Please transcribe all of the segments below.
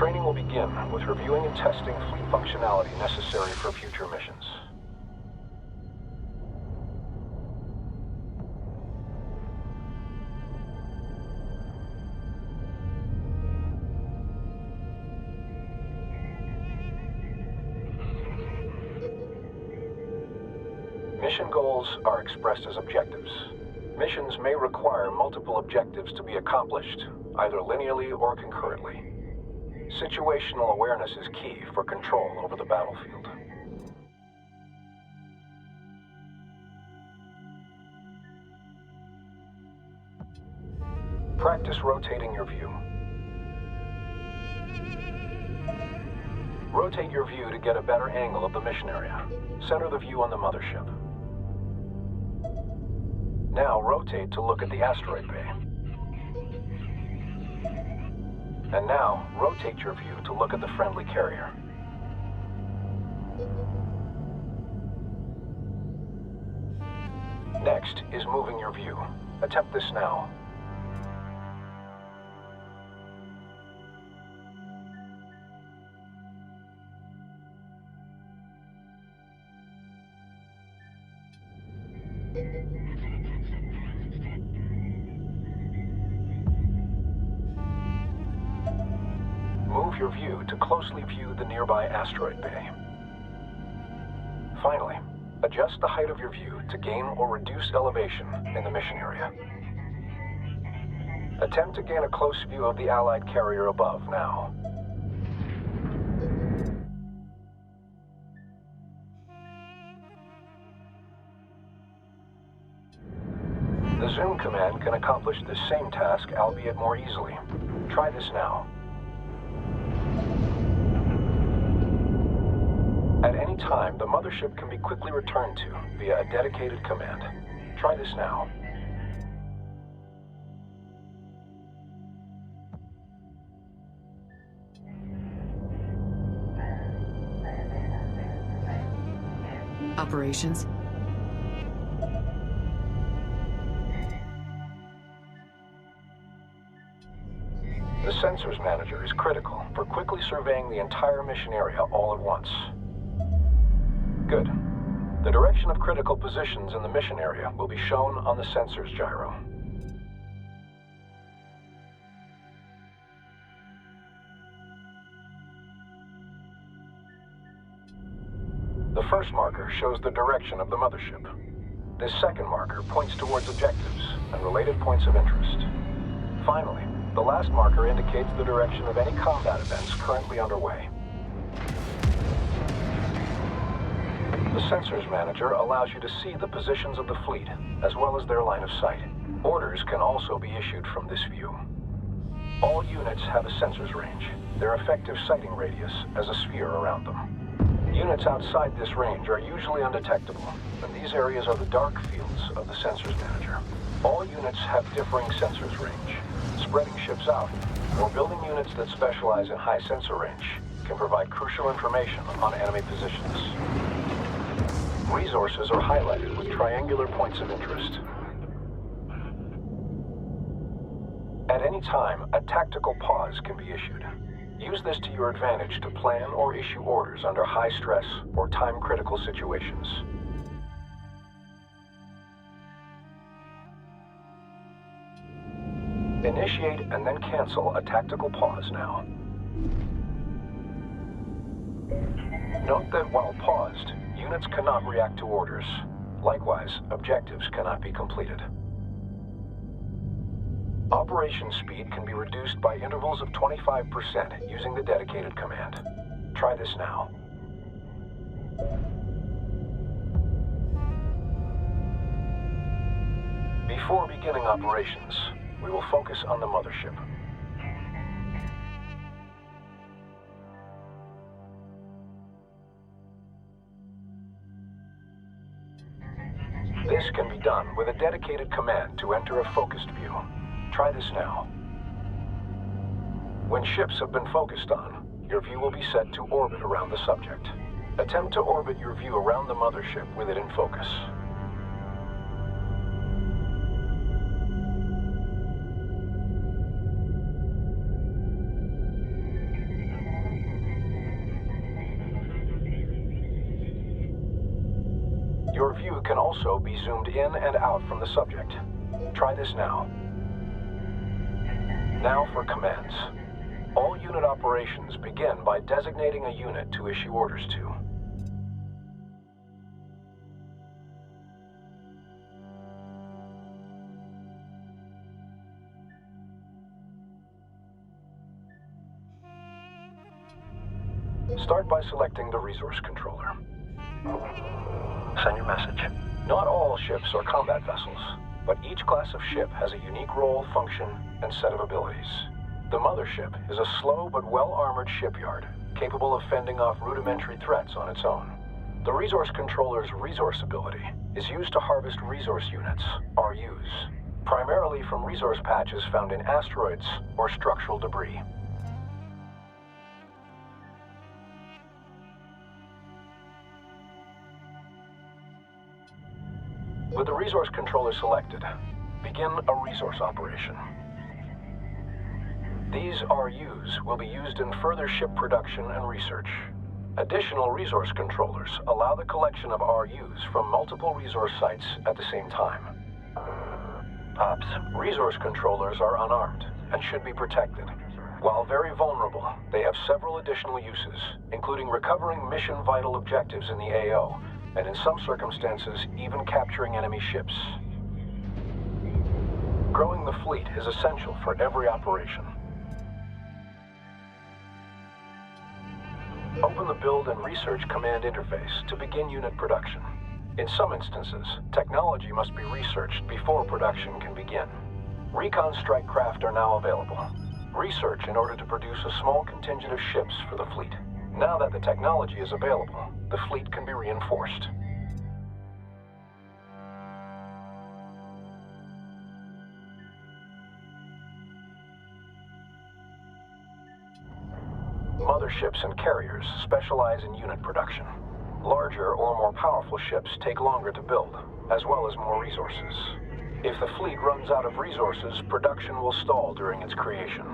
Training will begin with reviewing and testing fleet functionality necessary for future missions. Mission goals are expressed as objectives. Missions may require multiple objectives to be accomplished, either linearly or concurrently. Situational awareness is key for control over the battlefield. Practice rotating your view. Rotate your view to get a better angle of the mission area. Center the view on the mothership. Now rotate to look at the asteroid bay. And now rotate your view to look at the friendly carrier. Next is moving your view. Attempt this now. Move your view to closely view the nearby asteroid bay. Finally, adjust the height of your view to gain or reduce elevation in the mission area. Attempt to gain a close view of the Allied carrier above now. The zoom command can accomplish this same task, albeit more easily. Try this now. At any time, the mothership can be quickly returned to via a dedicated command. Try this now. Operations. The Sensors Manager is critical for quickly surveying the entire mission area all at once. Good. The direction of critical positions in the mission area will be shown on the sensors gyro. The first marker shows the direction of the mothership. This second marker points towards objectives and related points of interest. Finally, the last marker indicates the direction of any combat events currently underway. The Sensors Manager allows you to see the positions of the fleet, as well as their line of sight. Orders can also be issued from this view. All units have a sensors range, their effective sighting radius as a sphere around them. Units outside this range are usually undetectable, and these areas are the dark fields of the Sensors Manager. All units have differing sensors range. Spreading ships out, or building units that specialize in high sensor range, can provide crucial information on enemy positions. Resources are highlighted with triangular points of interest. At any time, a tactical pause can be issued. Use this to your advantage to plan or issue orders under high stress or time-critical situations. Initiate and then cancel a tactical pause now. Note that while paused, units cannot react to orders. Likewise, objectives cannot be completed. Operation speed can be reduced by intervals of 25% using the dedicated command. Try this now. Before beginning operations, we will focus on the mothership. This can be done with a dedicated command to enter a focused view. Try this now. When ships have been focused on, your view will be set to orbit around the subject. Attempt to orbit your view around the mothership with it in focus. Your view can also be zoomed in and out from the subject. Try this now. Now for commands. All unit operations begin by designating a unit to issue orders to. Start by selecting the resource controller. Send your message. Not all ships are combat vessels, but each class of ship has a unique role, function, and set of abilities. The mothership is a slow but well-armored shipyard, capable of fending off rudimentary threats on its own. The resource controller's resource ability is used to harvest resource units, RUs, primarily from resource patches found in asteroids or structural debris. With the resource controller selected, begin a resource operation. These RUs will be used in further ship production and research. Additional resource controllers allow the collection of RUs from multiple resource sites at the same time. Ops, resource controllers are unarmed and should be protected. While very vulnerable, they have several additional uses, including recovering mission-vital objectives in the AO, and in some circumstances, even capturing enemy ships. Growing the fleet is essential for every operation. Open the Build and Research Command interface to begin unit production. In some instances, technology must be researched before production can begin. Recon strike craft are now available. Research in order to produce a small contingent of ships for the fleet. Now that the technology is available, the fleet can be reinforced. Motherships and carriers specialize in unit production. Larger or more powerful ships take longer to build, as well as more resources. If the fleet runs out of resources, production will stall during its creation.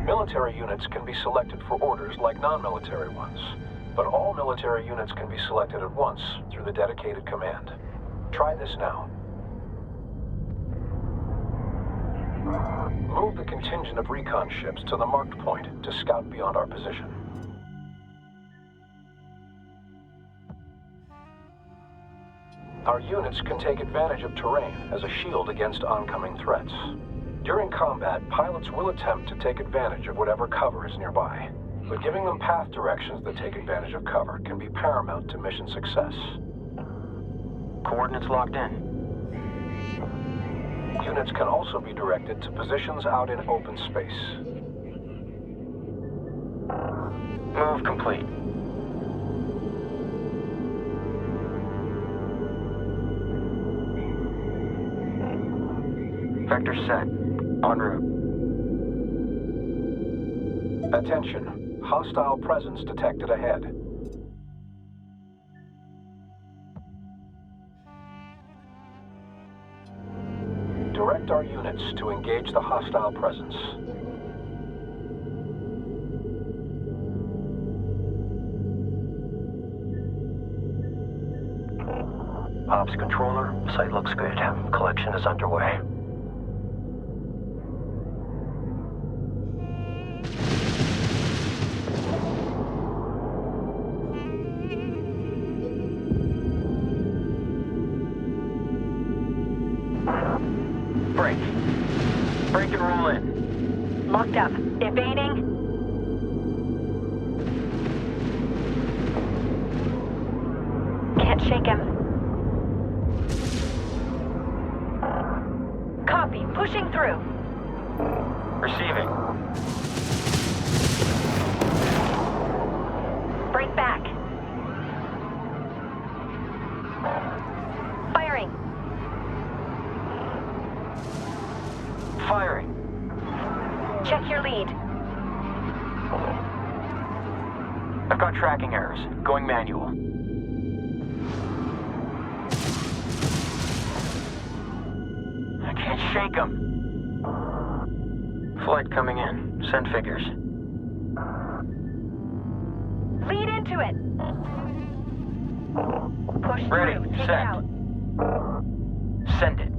Military units can be selected for orders like non-military ones, but all military units can be selected at once through the dedicated command. Try this now. Move the contingent of recon ships to the marked point to scout beyond our position. Our units can take advantage of terrain as a shield against oncoming threats. During combat, pilots will attempt to take advantage of whatever cover is nearby, but giving them path directions that take advantage of cover can be paramount to mission success. Coordinates locked in. Units can also be directed to positions out in open space. Move complete. Vector set. En route. Attention. Hostile presence detected ahead. Direct our units to engage the hostile presence. Ops controller, site looks good. Collection is underway. Break and roll in. Locked up. Evading. Can't shake him. Copy. Pushing through. Receiving. Break back. Firing. Firing. Check your lead. I've got tracking errors. Going manual. Can't shake them. Flight coming in. Send figures. Lead into it. Push Ready. through. Take it Send. out. Send it.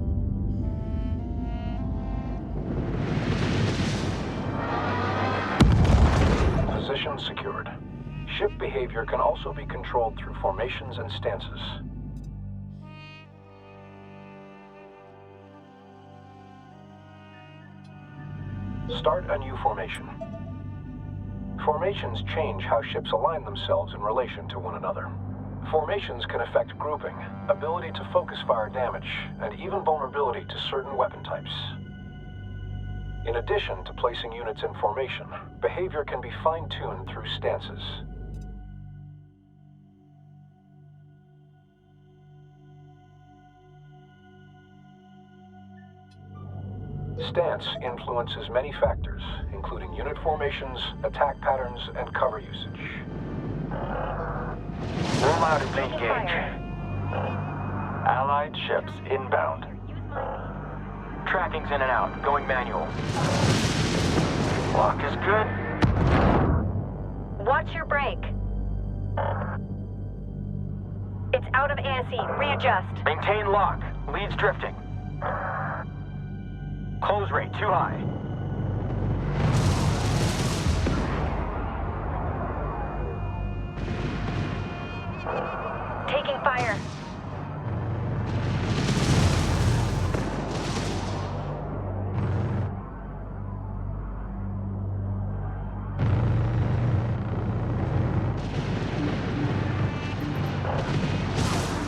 Position secured. Ship behavior can also be controlled through formations and stances. Start a new formation. Formations change how ships align themselves in relation to one another. Formations can affect grouping, ability to focus fire damage, and even vulnerability to certain weapon types. In addition to placing units in formation, behavior can be fine-tuned through stances. Stance influences many factors, including unit formations, attack patterns, and cover usage. Roll out and Taking engage. fire. Allied ships inbound. Tracking's in and out. Going manual. Lock is good. Watch your brake. It's out of ASE. Readjust. Maintain lock. Lead's drifting. Close rate too high. Taking fire.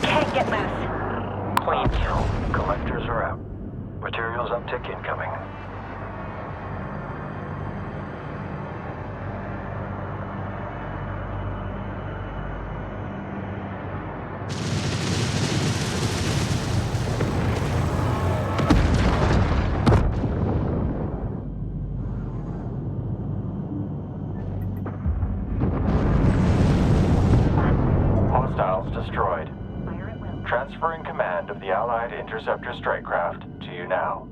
Can't get loose. Clean kill. Collectors are out. Materials uptick incoming. Hostiles destroyed. Fire at will. Transferring command of the Allied interceptor strike craft to you now.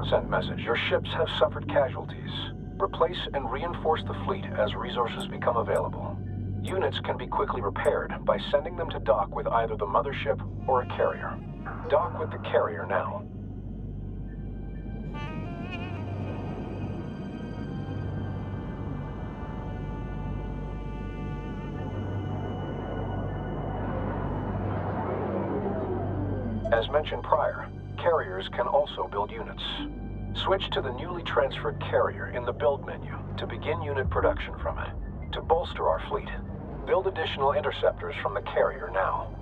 Send message. Your ships have suffered casualties. Replace and reinforce the fleet as resources become available. Units can be quickly repaired by sending them to dock with either the mothership or a carrier. Dock with the carrier now. As mentioned prior, carriers can also build units. Switch to the newly transferred carrier in the build menu to begin unit production from it. To bolster our fleet, build additional interceptors from the carrier now.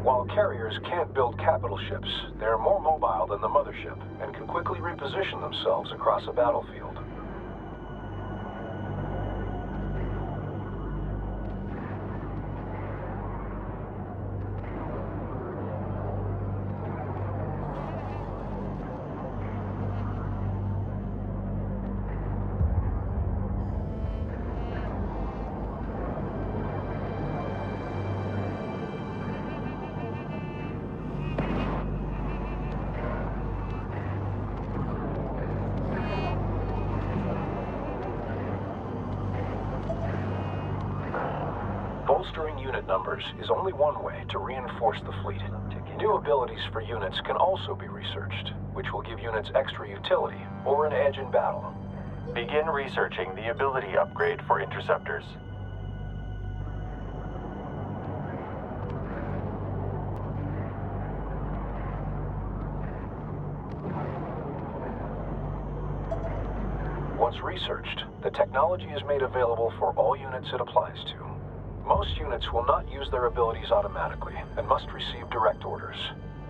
While carriers can't build capital ships, they're more mobile than the mothership and can quickly reposition themselves across a battlefield. Bolstering unit numbers is only one way to reinforce the fleet. New abilities for units can also be researched, which will give units extra utility or an edge in battle. Begin researching the ability upgrade for interceptors. Once researched, the technology is made available for all units it applies to. Most units will not use their abilities automatically and must receive direct orders.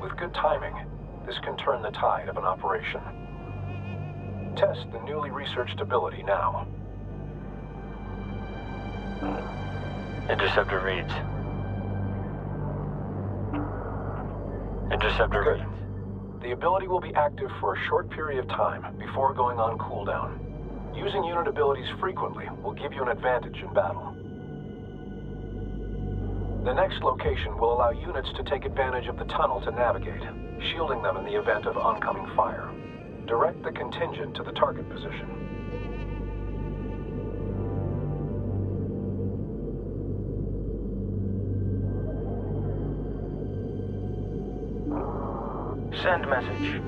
With good timing, this can turn the tide of an operation. Test the newly researched ability now. Interceptor reads. Interceptor Good. readings. The ability will be active for a short period of time before going on cooldown. Using unit abilities frequently will give you an advantage in battle. The next location will allow units to take advantage of the tunnel to navigate, shielding them in the event of oncoming fire. Direct the contingent to the target position. Send message.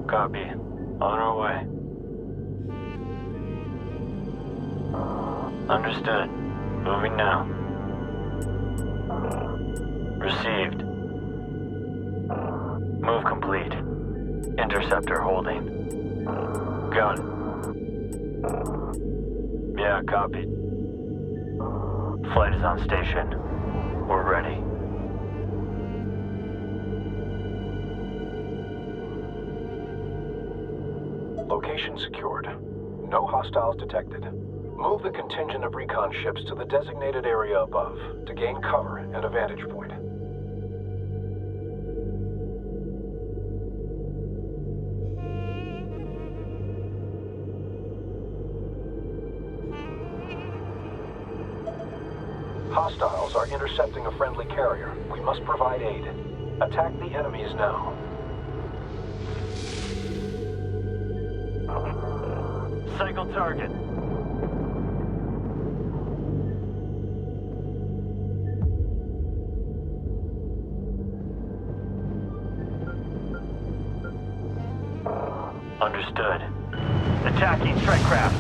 Copy. On our way. Understood. Moving now. Received. Move complete. Interceptor holding. Got it. Yeah, copied. Flight is on station. We're ready. Location secured. No hostiles detected. Move the contingent of recon ships to the designated area above to gain cover and a vantage point. Hostiles are intercepting a friendly carrier. We must provide aid. Attack the enemies now. Cycle target. Understood. Attacking strike craft.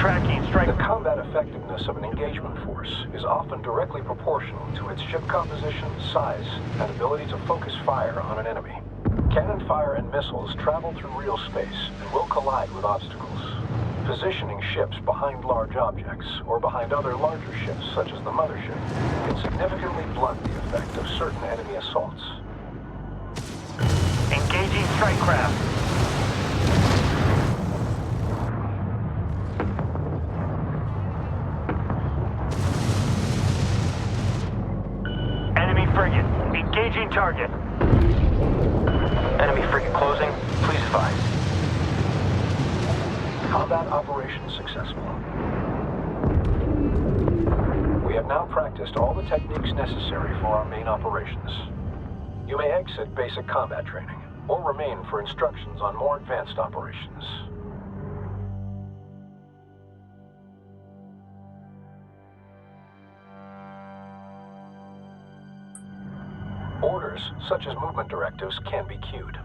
Tracking strike. The combat effectiveness of an engagement force is often directly proportional to its ship composition, size, and ability to focus fire on an enemy. Cannon fire and missiles travel through real space and will collide with obstacles. Positioning ships behind large objects or behind other larger ships, such as the mothership, can significantly blunt the effect of certain enemy assaults. Engaging strike craft. Enemy frigate. Engaging target. Enemy frigate closing. Please advise. Combat operation successful. We have now practiced all the techniques necessary for our main operations. You may exit basic combat training, or remain for instructions on more advanced operations. Orders, such as movement directives, can be queued.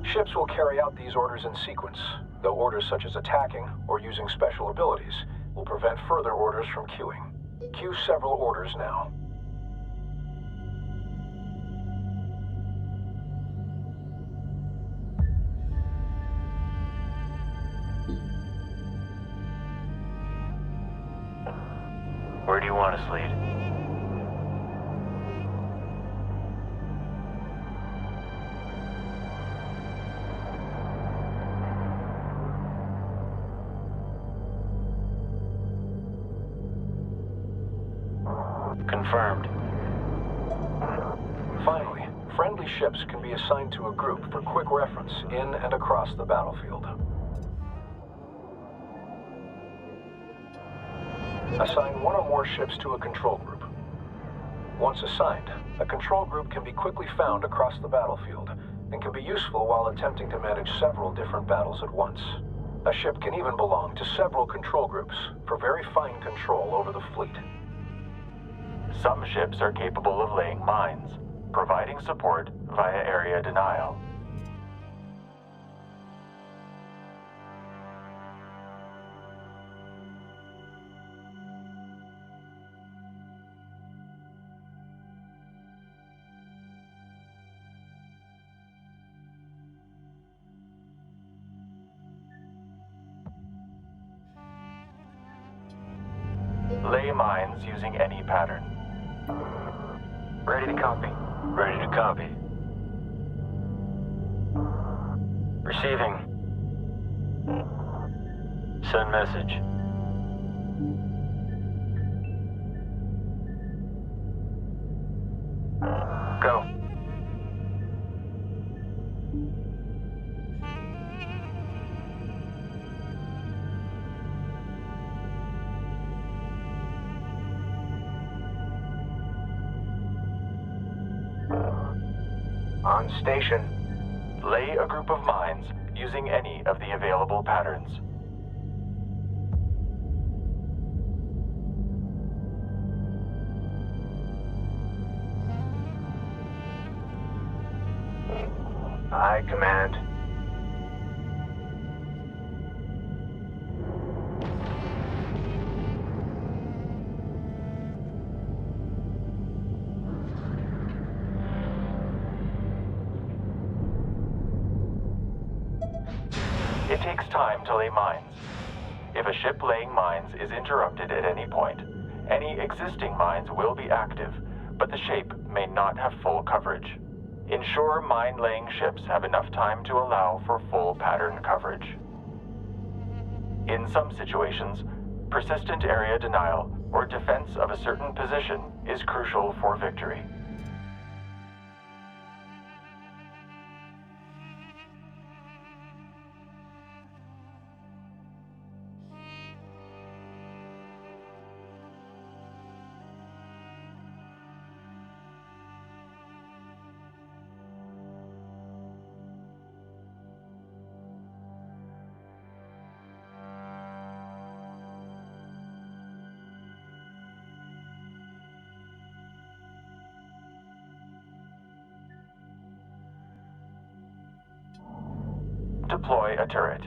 Ships will carry out these orders in sequence, though orders such as attacking or using special abilities will prevent further orders from queuing. Queue several orders now. Where do you want us, lead? Confirmed. Finally, friendly ships can be assigned to a group for quick reference in and across the battlefield. Assign one or more ships to a control group. Once assigned, a control group can be quickly found across the battlefield and can be useful while attempting to manage several different battles at once. A ship can even belong to several control groups for very fine control over the fleet. Some ships are capable of laying mines, providing support via area denial. Lay mines using any pattern. Ready to copy. Ready to copy. Receiving. Send message. On station. Lay a group of mines using any of the available patterns. Aye, Command. It takes time to lay mines. If a ship laying mines is interrupted at any point, any existing mines will be active, but the shape may not have full coverage. Ensure mine-laying ships have enough time to allow for full pattern coverage. In some situations, persistent area denial or defense of a certain position is crucial for victory. Deploy a turret.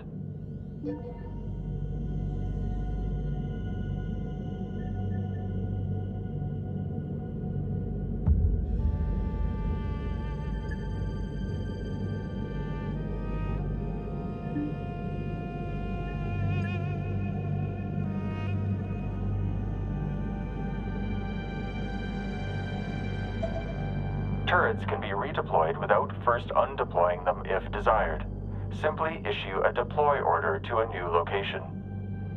Turrets can be redeployed without first undeploying them if desired. Simply issue a deploy order to a new location.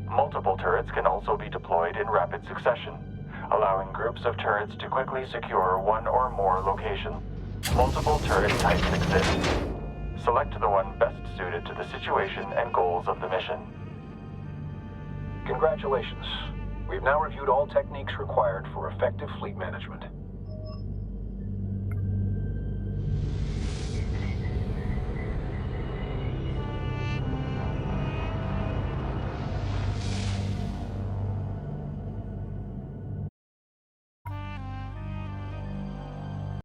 Multiple turrets can also be deployed in rapid succession, allowing groups of turrets to quickly secure one or more locations. Multiple turret types exist. Select the one best suited to the situation and goals of the mission. Congratulations. We've now reviewed all techniques required for effective fleet management.